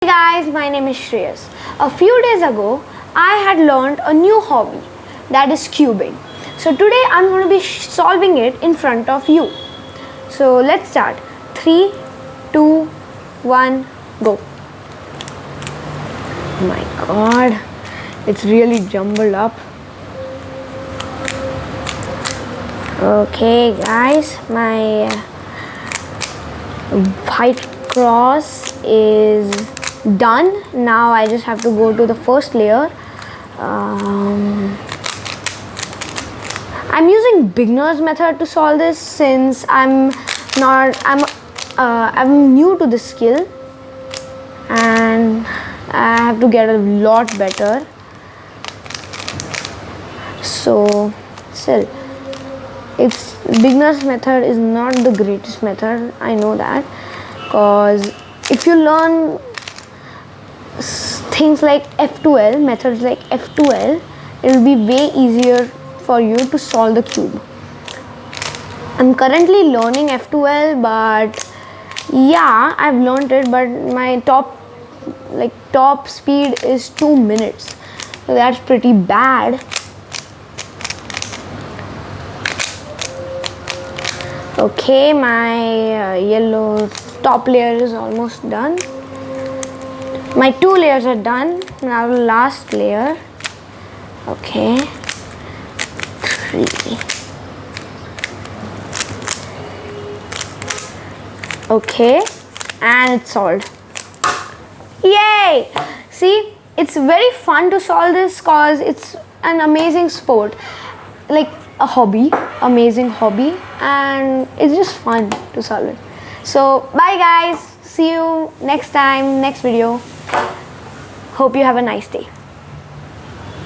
Hey guys, my name is Shreyas. A few days ago, I had learned a new hobby, that is cubing. So today I'm going to be solving it in front of you. So let's start. 3, 2, 1, go. Oh my god, it's really jumbled up. Okay guys, my white cross is done. Now I just have to go to the first layer. I'm using beginner's method to solve this since I'm new to this skill and I have to get a lot better. So still, it's beginner's method is not the greatest method, I know that, because if you learn things like F2L, methods like F2L, it will be way easier for you to solve the cube. I'm currently learning F2L, but yeah, I've learned it, but my top speed is 2 minutes, so that's pretty bad. Okay, my yellow top layer is almost done. My 2 layers are done. Now the last layer. Okay. 3. Okay, and it's solved. Yay! See, it's very fun to solve this because it's an amazing sport, like a hobby, amazing hobby, and it's just fun to solve it. So bye guys, see you next time, next video. Hope you have a nice day.